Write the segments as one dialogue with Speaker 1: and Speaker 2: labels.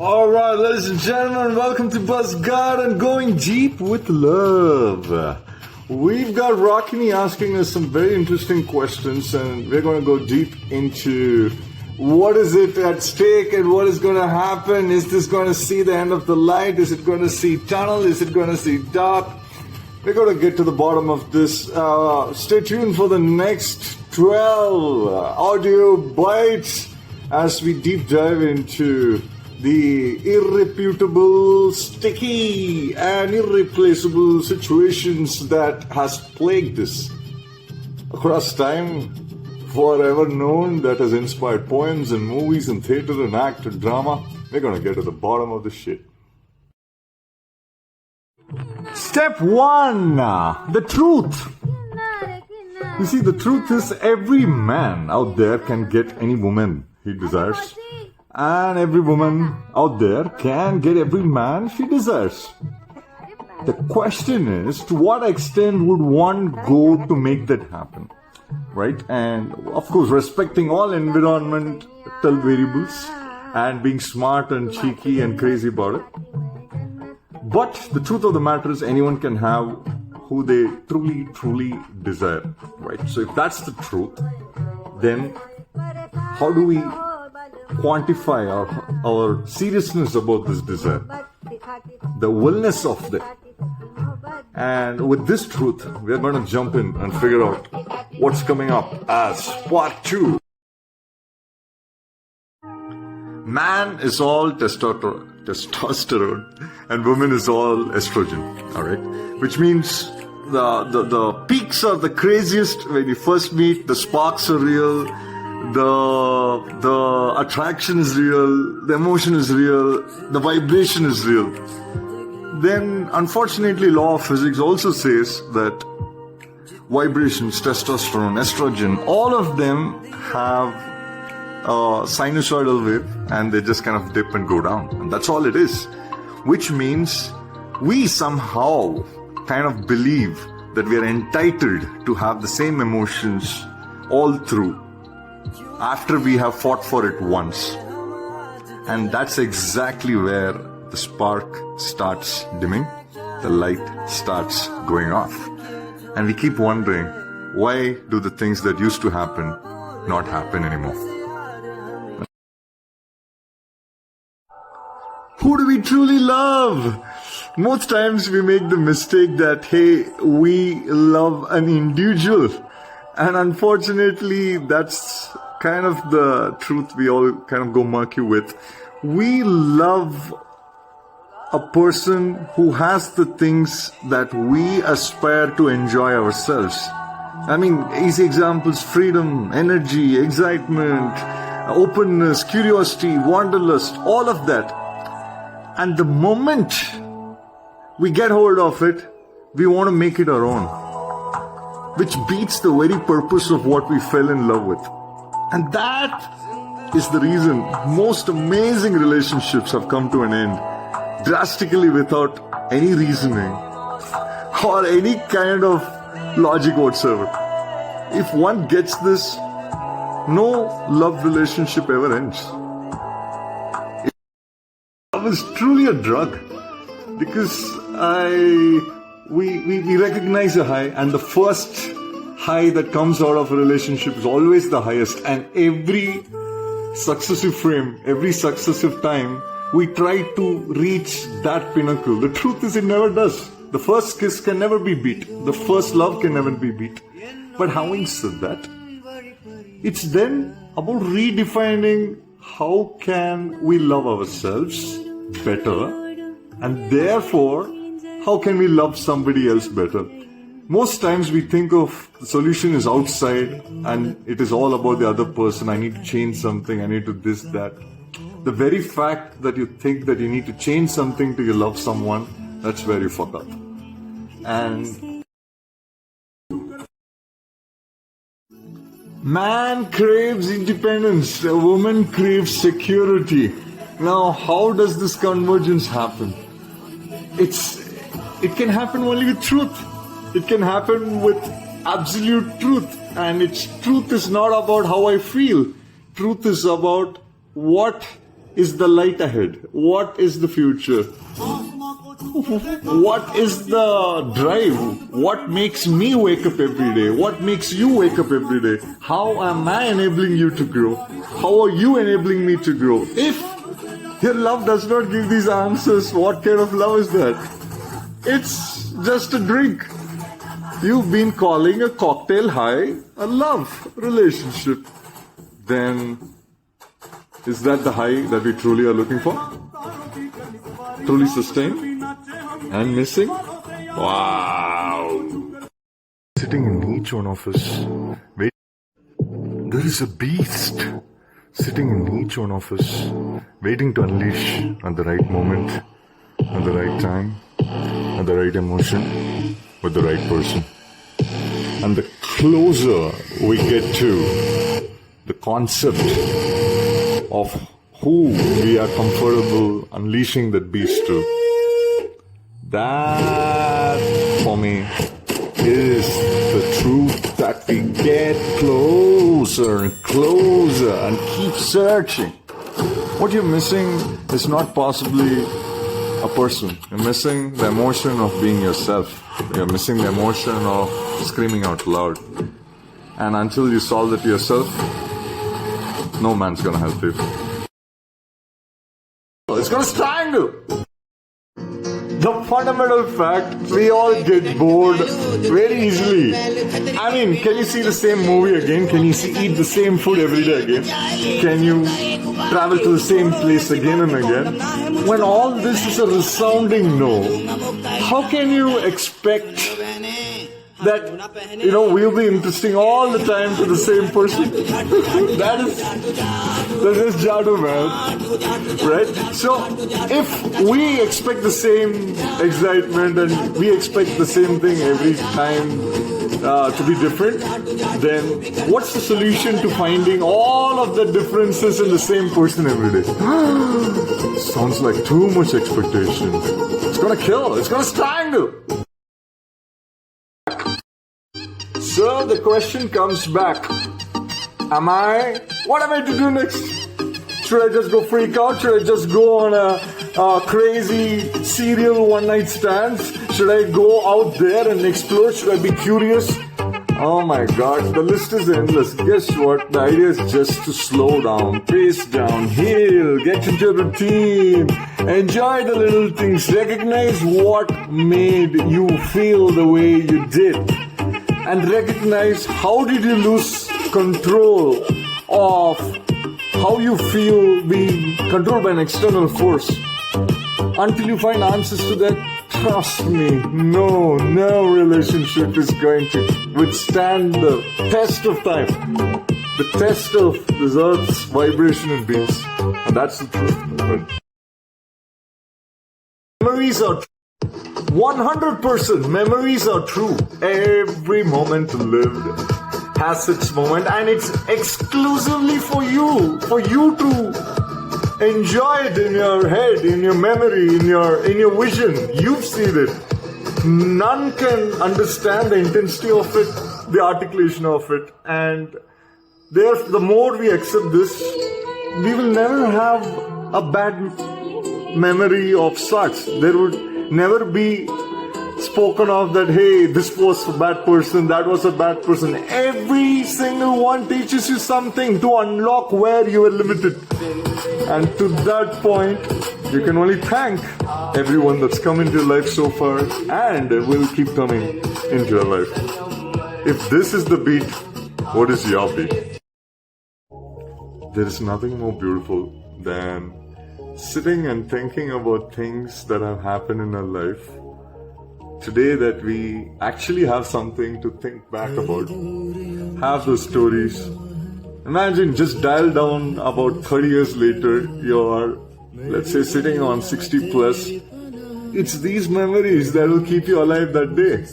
Speaker 1: Alright, ladies and gentlemen, welcome to Buzz Garden, going deep with love. We've got Rockini asking us some very interesting questions, and we're going to go deep into what is it at stake and what is going to happen. Is this going to see the end of the light? Is it going to see tunnel? Is it going to see dark? We're going to get to the bottom of this. Stay tuned for the next 12 audio bites as we deep dive into the irreputable, sticky, and irreplaceable situations that has plagued us across time, forever known, that has inspired poems and movies and theater and act and drama. We're gonna get to the bottom of the shit. Step 1. The truth. You see, the truth is every man out there can get any woman he desires. And every woman out there can get every man she desires. The question is, to what extent would one go to make that happen? Right? And of course, respecting all environmental variables and being smart and cheeky and crazy about it. But the truth of the matter is, anyone can have who they truly desire. Right? So if that's the truth, then how do we quantify our seriousness about this desire, the willness of it? And with this truth, we are going to jump in and figure out what's coming up as part 2. Man is all testosterone and woman is all estrogen, alright? Which means the peaks are the craziest when you first meet, the sparks are real, the attraction is real, the emotion is real, the vibration is real. Then, unfortunately, law of physics also says that vibrations, testosterone, estrogen, all of them have a sinusoidal wave, and they just kind of dip and go down. And that's all it is. Which means we somehow kind of believe that we are entitled to have the same emotions all through, after we have fought for it once. And that's exactly where the spark starts dimming, the light starts going off. And we keep wondering, why do the things that used to happen not happen anymore? Who do we truly love? Most times we make the mistake that, hey, we love an individual. And unfortunately, that's kind of the truth we all kind of go murky with. We love a person who has the things that we aspire to enjoy ourselves. I mean, easy examples: freedom, energy, excitement, openness, curiosity, wanderlust, all of that. And the moment we get hold of it, we want to make it our own, which beats the very purpose of what we fell in love with. And that is the reason most amazing relationships have come to an end drastically without any reasoning or any kind of logic whatsoever. If one gets this, no love relationship ever ends. Love is truly a drug, because we recognize a high, and the first high that comes out of a relationship is always the highest, and every successive frame, every successive time, we try to reach that pinnacle. The truth is, it never does. The first kiss can never be beat. The first love can never be beat. But having said that, it's then about redefining how can we love ourselves better, and therefore, how can we love somebody else better? Most times we think of the solution is outside and it is all about the other person. I need to change something, I need to this, that. The very fact that you think that you need to change something to love someone, that's where you fuck up. And man craves independence, a woman craves security. Now, how does this convergence happen? It can happen only with truth. It can happen with absolute truth. And truth is not about how I feel. Truth is about what is the light ahead? What is the future? What is the drive? What makes me wake up every day? What makes you wake up every day? How am I enabling you to grow? How are you enabling me to grow? If your love does not give these answers, what kind of love is that? It's just a drink. You've been calling a cocktail high a love relationship. Then, is that the high that we truly are looking for? Truly sustained and missing? Wow! Sitting in each one of us, there is a beast sitting in each one of us, waiting to unleash at the right moment, at the right time, at the right emotion, with the right person. And the closer we get to the concept of who we are comfortable unleashing that beast to, that for me is the truth that we get closer and closer and keep searching. What you're missing is not possibly a person. You're missing the emotion of being yourself. You're missing the emotion of screaming out loud. And until you solve it yourself, no man's gonna help you. It's gonna strangle. The fundamental fact, we all get bored very easily. I mean, can you see the same movie again? Can you eat the same food every day again? Can you travel to the same place again and again? When all this is a resounding no, how can you expect that, we'll be interesting all the time to the same person? That is jadoo, man. Right? So, if we expect the same excitement and we expect the same thing every time to be different, then what's the solution to finding all of the differences in the same person every day? Sounds like too much expectation. It's gonna kill. It's gonna strangle. So the question comes back. What am I to do next? Should I just go freak out? Should I just go on a crazy serial one-night stands? Should I go out there and explore? Should I be curious? Oh my God, the list is endless. Guess what? The idea is just to slow down, pace down, heal, get into a routine, enjoy the little things, recognize what made you feel the way you did, and recognize how did you lose control of how you feel being controlled by an external force. Until you find answers to that, trust me, no relationship is going to withstand the test of time, the test of this earth's vibration and beats. And that's the truth. Memories are 100% memories are true. Every moment lived has its moment, and it's exclusively for you to enjoy it in your head, in your memory, in your vision. You've seen it. None can understand the intensity of it, the articulation of it, and the more we accept this, we will never have a bad memory of such. There would never be spoken of that, hey, this was a bad person, that was a bad person. Every single one teaches you something to unlock where you are limited. And to that point, you can only thank everyone that's come into your life so far and will keep coming into your life. If this is the beat, what is your beat? There is nothing more beautiful than sitting and thinking about things that have happened in our life today, that we actually have something to think back about, have those stories. Imagine, just dial down about 30 years later, you're, let's say, sitting on 60 plus. It's these memories that will keep you alive that day.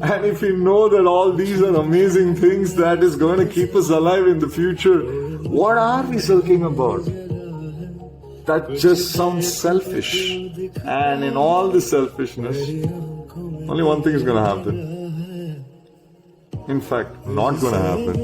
Speaker 1: And if you know that all these are amazing things that is going to keep us alive in the future, what are we sulking about? That just sounds selfish. And in all the selfishness, only one thing is going to happen. In fact, not going to happen.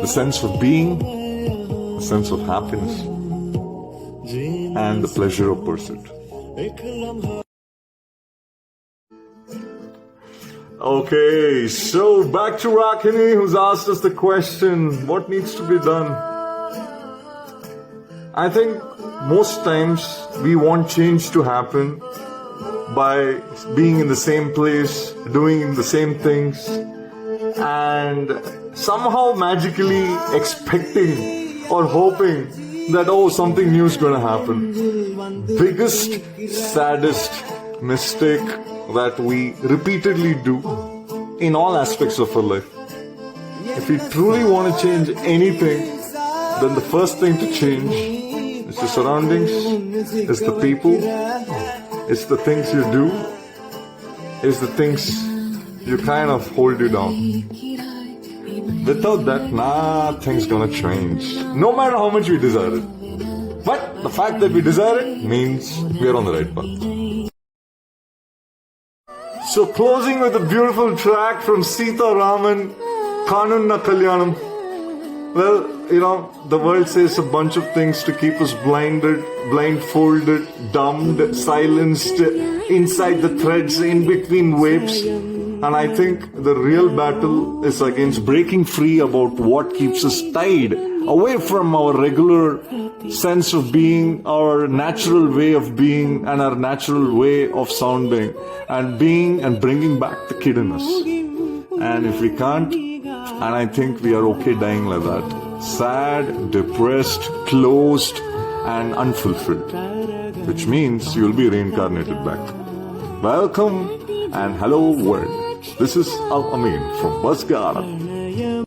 Speaker 1: The sense of being, the sense of happiness and the pleasure of pursuit. Okay, so back to Rakini, who's asked us the question, what needs to be done? I think most times we want change to happen by being in the same place, doing the same things, and somehow magically expecting or hoping that, oh, something new is going to happen. Biggest, saddest mistake that we repeatedly do in all aspects of our life. If we truly want to change anything, then the first thing to change is the surroundings, is the people, it's the things you do, it's the things you kind of hold you down. Without that, nothing's gonna change. No matter how much we desire it. But the fact that we desire it means we are on the right path. So closing with a beautiful track from Sita Raman, Kanun Na Kalyanam. Well, the world says a bunch of things to keep us blinded, blindfolded, dumbed, silenced, inside the threads, in between waves. And I think the real battle is against breaking free about what keeps us tied away from our regular sense of being, our natural way of being, and our natural way of sounding, and being and bringing back the kid in us. And if we can't, and I think we are okay dying like that. Sad, depressed, closed, and unfulfilled. Which means you will be reincarnated back. Welcome and hello world. This is Al Amin from Bus Garden.